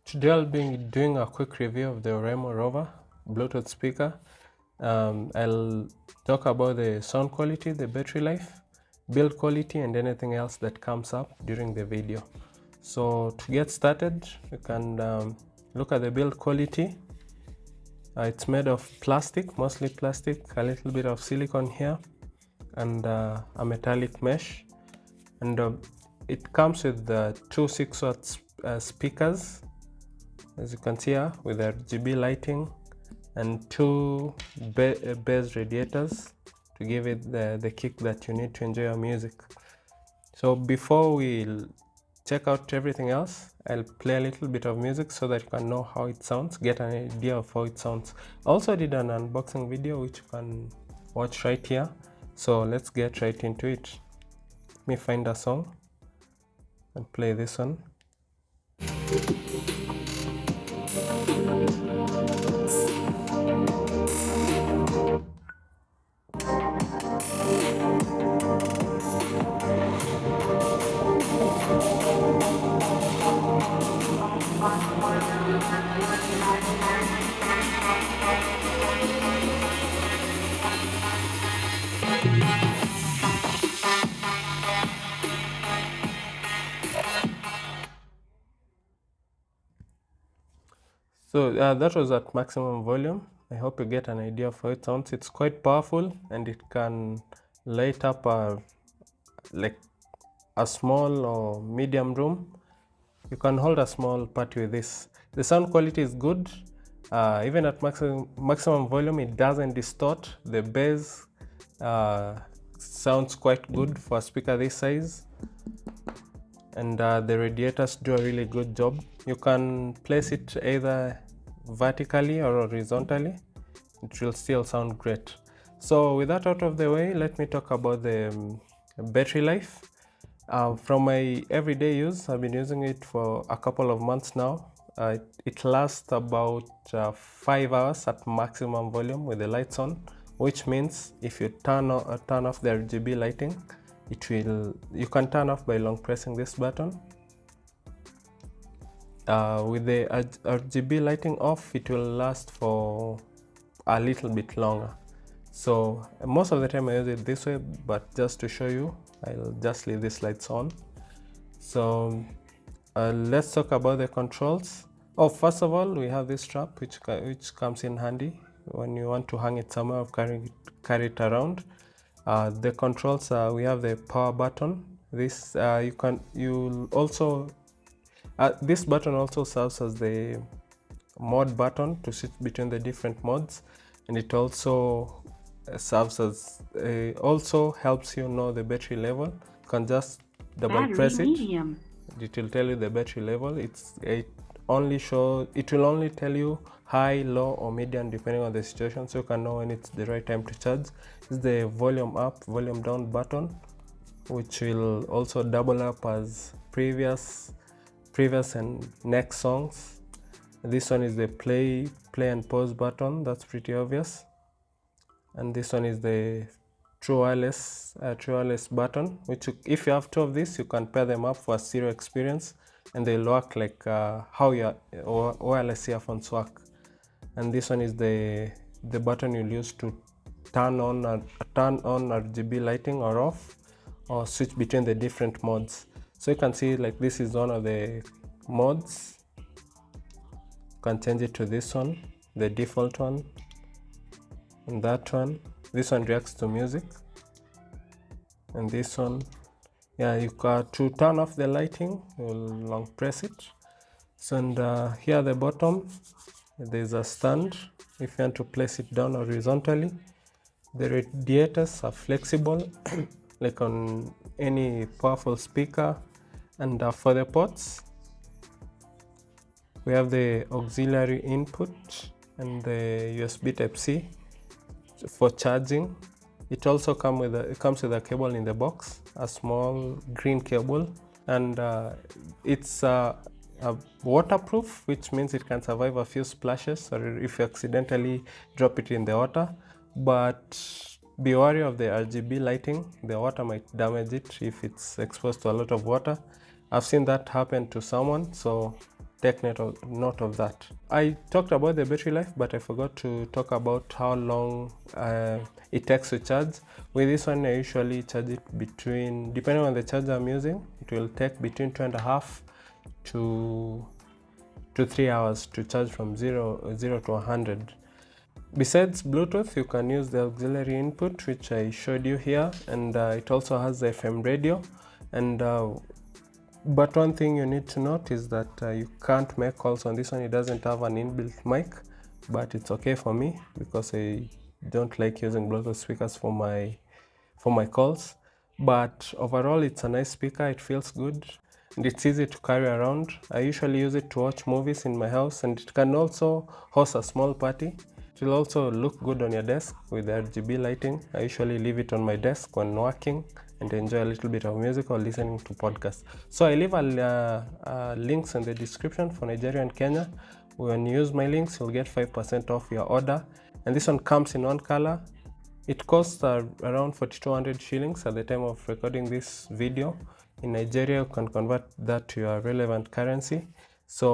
Today I'll be doing a quick review of the Oraimo Rover Bluetooth speaker. I'll talk about the sound quality, the battery life, build quality, and anything else that comes up during the video. So to get started, you can look at the build quality. It's made of plastic, mostly plastic, a little bit of silicone here, and a metallic mesh. And it comes with two 6-watt speakers, as you can see here, with RGB lighting and two bass radiators to give it the kick that you need to enjoy your music. So before we check out everything else, I'll play a little bit of music so that you can know how it sounds, get an idea of how it sounds. I also did an unboxing video which you can watch right here. So let's get right into it. Let me find a song and play this one. So that was at maximum volume. I hope you get an idea of how it sounds. It's quite powerful and it can light up like a small or medium room. You can hold a small party with this. The sound quality is good. Even at maximum volume, it doesn't distort. The bass sounds quite good for a speaker this size. And the radiators do a really good job. You can place it either vertically or horizontally. It will still sound great. So with that out of the way, let me talk about the battery life. From my everyday use, I've been using it for a couple of months now. It lasts about 5 hours at maximum volume with the lights on, which means if you turn off the RGB lighting, you can turn off by long pressing this button. With the RGB lighting off, it will last for a little bit longer. So most of the time I use it this way, but just to show you, I'll just leave these lights on. So let's talk about the controls. Oh, first of all, we have this strap which comes in handy when you want to hang it somewhere or carry it around. The controls, we have the power button. This this button also serves as the mode button to switch between the different modes, and it also serves as also helps you know the battery level. You can just double press it. It will tell you the battery level. It will only tell you high, low, or medium depending on the situation, so you can know when it's the right time to charge. This is the volume up, volume down button, which will also double up as previous and next songs. This one is the play and pause button. That's pretty obvious. And this one is the true wireless button, which if you have two of these, you can pair them up for a stereo experience, and they'll work like how your wireless earphones work. And this one is the button you'll use to turn on RGB lighting or off, or switch between the different modes. So you can see, like, this is one of the modes. You can change it to this one, the default one, and that one. This one reacts to music, and this one, yeah, you got to turn off the lighting, you'll long press it. So, and here at the bottom there's a stand if you want to place it down horizontally. The radiators are flexible like on any powerful speaker. And for the ports, we have the auxiliary input and the USB Type-C for charging. It also comes with a cable in the box, a small green cable, and it's waterproof, which means it can survive a few splashes or if you accidentally drop it in the water. But be wary of the RGB lighting. The water might damage it if it's exposed to a lot of water. I've seen that happen to someone, so take note of that. I talked about the battery life, but I forgot to talk about how long it takes to charge. With this one, I usually charge it between, depending on the charger I'm using, it will take between 2.5 to 3 hours to charge from 0 to 100. Besides Bluetooth, you can use the auxiliary input, which I showed you here, and it also has the FM radio. And but one thing you need to note is that you can't make calls on this one. It doesn't have an inbuilt mic, but it's okay for me because I don't like using Bluetooth speakers for my calls. But overall, it's a nice speaker. It feels good and it's easy to carry around. I usually use it to watch movies in my house, and it can also host a small party. It will also look good on your desk with RGB lighting. I usually leave it on my desk when working and enjoy a little bit of music or listening to podcasts. So I leave links in the description for Nigeria and Kenya. When you use my links, you'll get 5% off your order. And this one comes in one color. It costs around 4,200 shillings at the time of recording this video. In Nigeria, you can convert that to your relevant currency. So